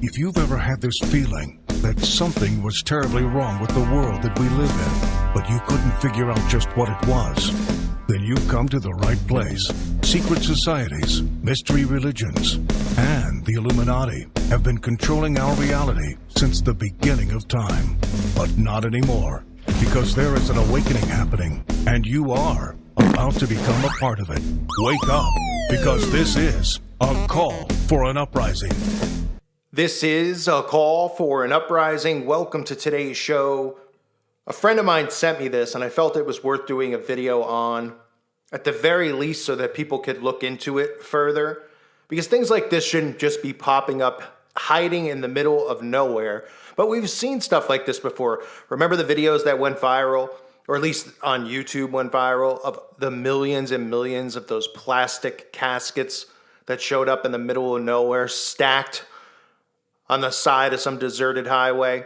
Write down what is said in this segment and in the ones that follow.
If you've ever had this feeling that something was terribly wrong with the world that we live in, but you couldn't figure out just what it was, then you've come to the right place. Secret societies, mystery religions, and the Illuminati have been controlling our reality since the beginning of time. But not anymore, because there is an awakening happening, and you are about to become a part of it. Wake up, because this is a call for an uprising. This is a call for an uprising. Welcome to today's show. A friend of mine sent me this, and I felt it was worth doing a video on, at the very least, so that people could look into it further. Because things like this shouldn't just be popping up, hiding in the middle of nowhere. But we've seen stuff like this before. Remember the videos that went viral, or at least on YouTube went viral, of the millions and millions of those plastic caskets that showed up in the middle of nowhere, stacked on the side of some deserted highway,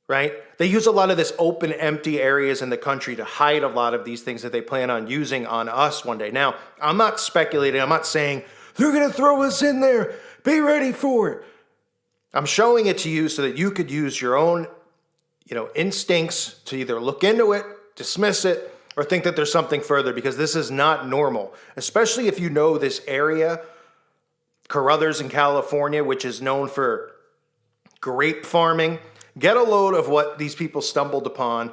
right? They use a lot of this open, empty areas in the country to hide a lot of these things that they plan on using on us one day. Now, I'm not speculating. I'm not saying, they're going to throw us in there. Be ready for it. I'm showing it to you so that you could use your own, instincts to either look into it, dismiss it, or think that there's something further, because this is not normal, especially if you know this area, Carruthers in California, which is known for grape farming. Get a load of what these people stumbled upon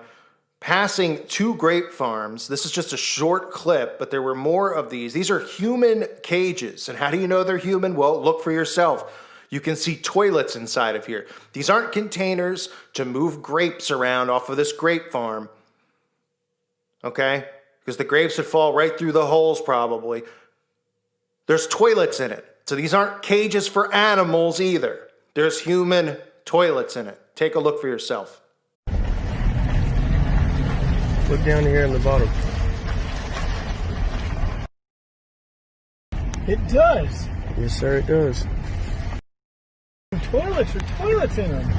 passing two grape farms. This is just a short clip, but there were more of these. These are human cages. And how do you know they're human? Well, look for yourself. You can see toilets inside of here. These aren't containers to move grapes around off of this grape farm, okay? Because the grapes would fall right through the holes probably. There's toilets in it. So these aren't cages for animals either. There's human toilets in it. Take a look for yourself. Look down here in the bottom. It does. Yes, sir, it does. Toilets or toilets in them.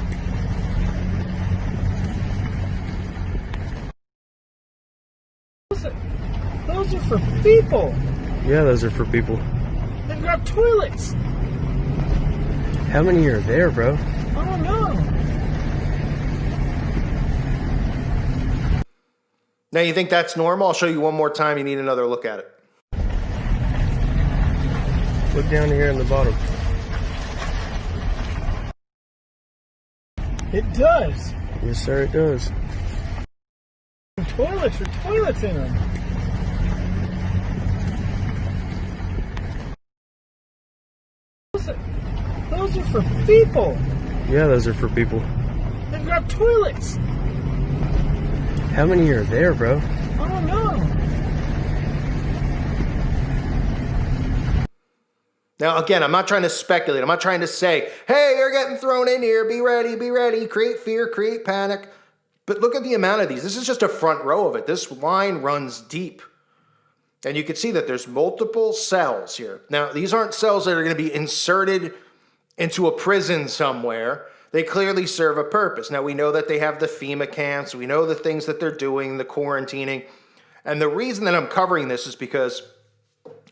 Those are for people. Yeah, those are for people. They've got toilets. How many are there, bro? I don't know. Now, you think that's normal? I'll show you one more time. You need another look at it. Look down here in the bottom. It does. Yes, sir, it does. Toilets or toilets in them. Those are for people. Yeah, those are for people. They've got toilets. How many are there, bro? I don't know. Now, again, I'm not trying to speculate. I'm not trying to say, hey, you're getting thrown in here. Be ready, create fear, create panic. But look at the amount of these. This is just a front row of it. This line runs deep. And you can see that there's multiple cells here. Now, these aren't cells that are going to be inserted into a prison somewhere. They clearly serve a purpose. Now, we know that they have the FEMA camps. We know the things that they're doing, the quarantining. And the reason that I'm covering this is because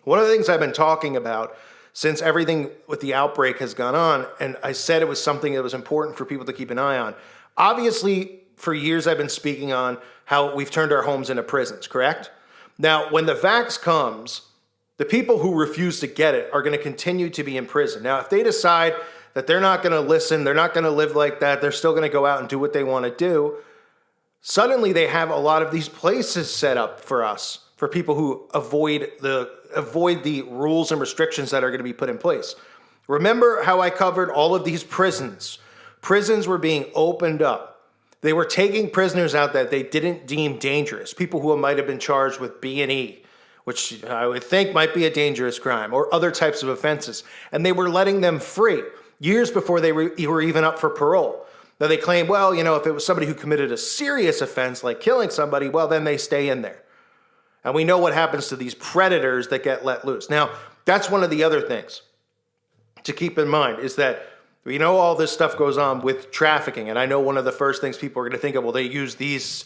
one of the things I've been talking about since everything with the outbreak has gone on, and I said it was something that was important for people to keep an eye on. Obviously, for years I've been speaking on how we've turned our homes into prisons, correct? Now, when the vax comes, the people who refuse to get it are going to continue to be in prison. Now, if they decide that they're not going to listen, they're not going to live like that, they're still going to go out and do what they want to do, suddenly they have a lot of these places set up for us, for people who avoid the rules and restrictions that are going to be put in place. Remember how I covered all of these prisons? Prisons were being opened up. They were taking prisoners out that they didn't deem dangerous, people who might have been charged with B&E, which I would think might be a dangerous crime, or other types of offenses. And they were letting them free years before they were even up for parole. Now they claim, well, if it was somebody who committed a serious offense like killing somebody, well, then they stay in there. And we know what happens to these predators that get let loose. Now, that's one of the other things to keep in mind is that all this stuff goes on with trafficking. And I know one of the first things people are going to think of, well, they use these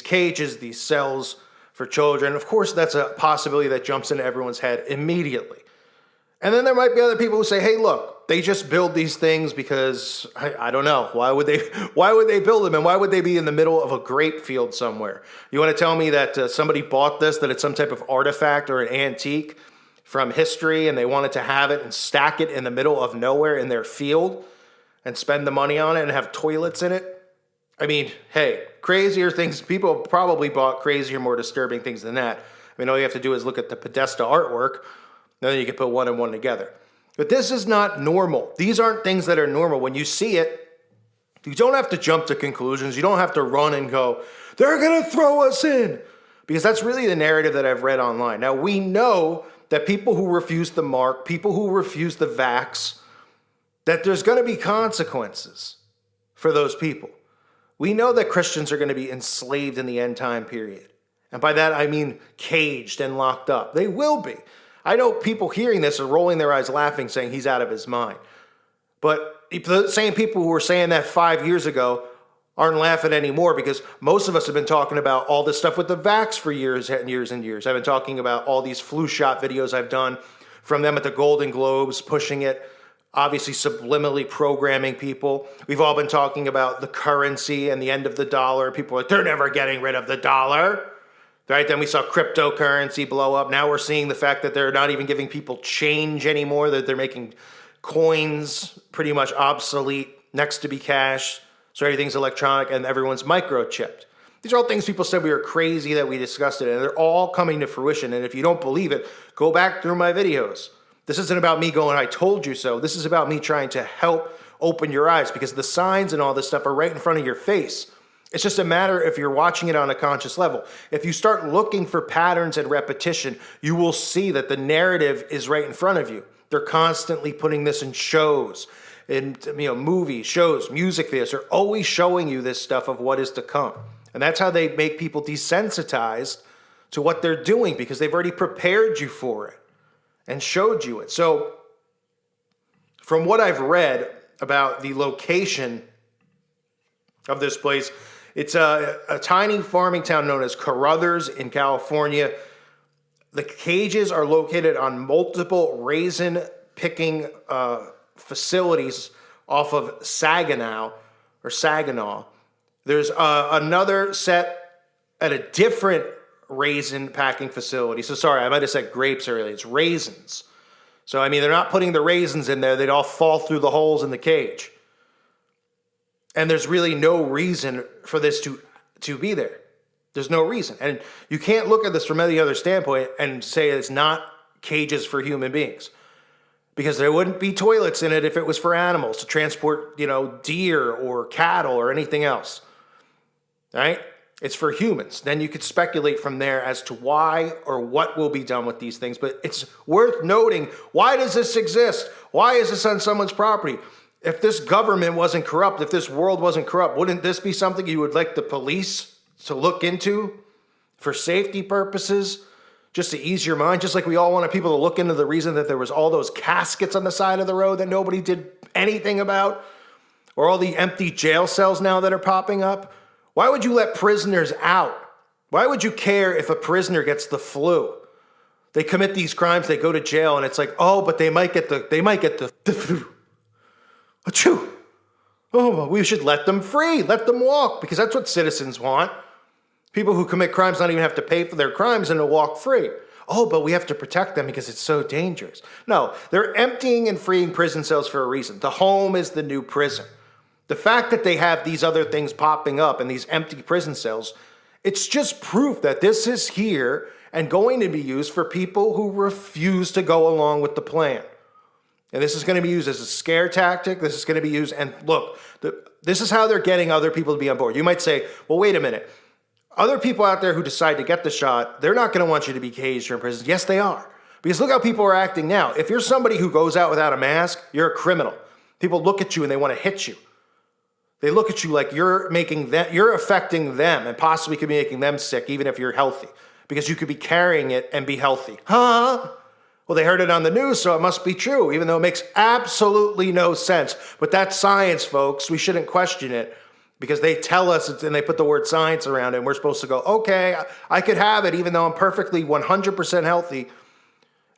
cages, these cells for children. Of course, that's a possibility that jumps into everyone's head immediately. And then there might be other people who say, hey, look, they just build these things because I don't know. Why would they build them, and why would they be in the middle of a grape field somewhere? You want to tell me that somebody bought this, that it's some type of artifact or an antique from history, and they wanted to have it and stack it in the middle of nowhere in their field and spend the money on it and have toilets in it? I mean, hey, crazier things. People have probably bought crazier, more disturbing things than that. I mean, all you have to do is look at the Podesta artwork, and then you can put one and one together. But this is not normal. These aren't things that are normal. When you see it, you don't have to jump to conclusions. You don't have to run and go, they're going to throw us in. Because that's really the narrative that I've read online. Now, we know that people who refuse the mark, people who refuse the vax, that there's going to be consequences for those people. We know that Christians are going to be enslaved in the end time period. And by that, I mean caged and locked up. They will be. I know people hearing this are rolling their eyes laughing, saying he's out of his mind. But the same people who were saying that 5 years ago aren't laughing anymore, because most of us have been talking about all this stuff with the vax for years and years and years. I've been talking about all these flu shot videos I've done from them at the Golden Globes, pushing it, obviously subliminally programming people. We've all been talking about the currency and the end of the dollar. People are like, they're never getting rid of the dollar. Right? Then we saw cryptocurrency blow up. Now we're seeing the fact that they're not even giving people change anymore, that they're making coins pretty much obsolete, next to be cash. So everything's electronic and everyone's microchipped. These are all things people said we were crazy that we discussed it, and they're all coming to fruition. And if you don't believe it, go back through my videos. This isn't about me going, I told you so. This is about me trying to help open your eyes, because the signs and all this stuff are right in front of your face. It's just a matter if you're watching it on a conscious level. If you start looking for patterns and repetition, you will see that the narrative is right in front of you. They're constantly putting this in shows, in movies, shows, music videos. They're always showing you this stuff of what is to come. And that's how they make people desensitized to what they're doing, because they've already prepared you for it and showed you it. So from what I've read about the location of this place, it's a tiny farming town known as Carruthers in California. The cages are located on multiple raisin picking facilities off of Saginaw. There's another set at a different raisin packing facility. So sorry, I might have said grapes earlier. It's raisins. So, I mean, they're not putting the raisins in there. They'd all fall through the holes in the cage. And there's really no reason for this to be there. There's no reason. And you can't look at this from any other standpoint and say it's not cages for human beings. Because there wouldn't be toilets in it if it was for animals to transport, deer or cattle or anything else. Right? It's for humans. Then you could speculate from there as to why or what will be done with these things. But it's worth noting, why does this exist? Why is this on someone's property? If this government wasn't corrupt, if this world wasn't corrupt, wouldn't this be something you would like the police to look into for safety purposes, just to ease your mind? Just like we all wanted people to look into the reason that there was all those caskets on the side of the road that nobody did anything about, or all the empty jail cells now that are popping up. Why would you let prisoners out? Why would you care if a prisoner gets the flu? They commit these crimes, they go to jail, and it's like, oh, but they might get the flu. Achoo! Oh, well, we should let them free. Let them walk, because that's what citizens want. People who commit crimes not even have to pay for their crimes and to walk free. Oh, but we have to protect them because it's so dangerous. No, they're emptying and freeing prison cells for a reason. The home is the new prison. The fact that they have these other things popping up in these empty prison cells, it's just proof that this is here and going to be used for people who refuse to go along with the plan. And this is going to be used as a scare tactic. This is going to be used, and look, this is how they're getting other people to be on board. You might say, well, wait a minute. Other people out there who decide to get the shot, they're not going to want you to be caged or in prison. Yes, they are. Because look how people are acting now. If you're somebody who goes out without a mask, you're a criminal. People look at you and they want to hit you. They look at you like you're affecting them and possibly could be making them sick, even if you're healthy, because you could be carrying it and be healthy. Huh? Well, they heard it on the news, so it must be true, even though it makes absolutely no sense. But that's science, folks. We shouldn't question it, because they tell us and they put the word science around it, and we're supposed to go, okay, I could have it even though I'm perfectly 100% healthy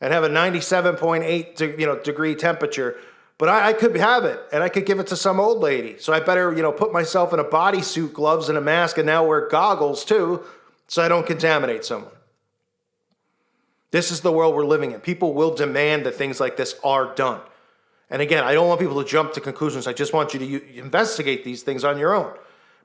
and have a 97.8 degree temperature. But I could have it, and I could give it to some old lady. So I better, put myself in a bodysuit, gloves, and a mask, and now wear goggles too, so I don't contaminate someone. This is the world we're living in. People will demand that things like this are done. And again, I don't want people to jump to conclusions. I just want you to investigate these things on your own.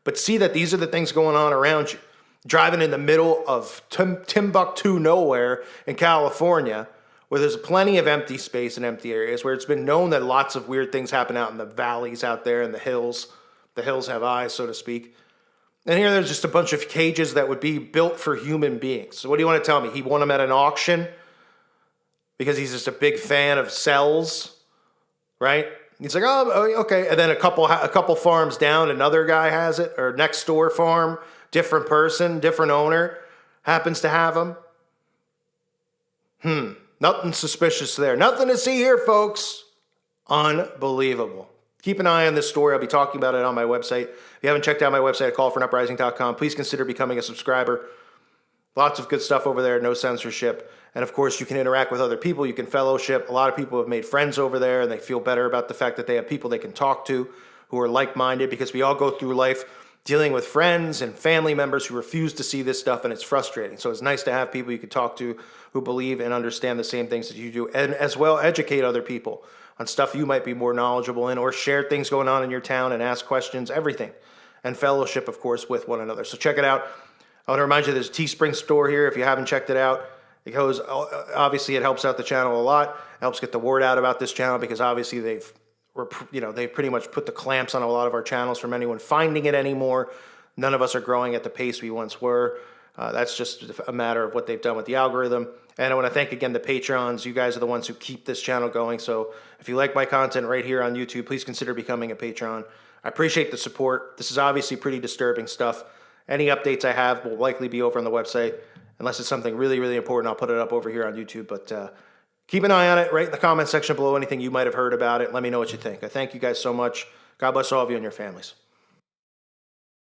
But see that these are the things going on around you. Driving in the middle of Timbuktu nowhere in California, where there's plenty of empty space and empty areas, where it's been known that lots of weird things happen out in the valleys out there in the hills. The hills have eyes, so to speak. And here there's just a bunch of cages that would be built for human beings. So what do you want to tell me? He won them at an auction because he's just a big fan of cells, right? He's like, oh, okay. And then a couple farms down, another guy has it, or next door farm, different person, different owner happens to have them. Nothing suspicious there. Nothing to see here, folks. Unbelievable. Keep an eye on this story. I'll be talking about it on my website. If you haven't checked out my website at callforuprising.com, please consider becoming a subscriber. Lots of good stuff over there, no censorship. And of course, you can interact with other people. You can fellowship. A lot of people have made friends over there, and they feel better about the fact that they have people they can talk to who are like-minded, because we all go through life dealing with friends and family members who refuse to see this stuff, and it's frustrating. So it's nice to have people you can talk to who believe and understand the same things that you do, and as well educate other people on stuff you might be more knowledgeable in, or share things going on in your town and ask questions, everything. And fellowship, of course, with one another. So check it out. I want to remind you there's a Teespring store here if you haven't checked it out. Because obviously it helps out the channel a lot. It helps get the word out about this channel, because obviously they've pretty much put the clamps on a lot of our channels from anyone finding it anymore. None of us are growing at the pace we once were. That's just a matter of what they've done with the algorithm. And I want to thank again the Patrons. You guys are the ones who keep this channel going. So if you like my content right here on YouTube, please consider becoming a Patron. I appreciate the support. This is obviously pretty disturbing stuff. Any updates I have will likely be over on the website. Unless it's something really, really important, I'll put it up over here on YouTube. But keep an eye on it. Write in the comment section below anything you might have heard about it. Let me know what you think. I thank you guys so much. God bless all of you and your families.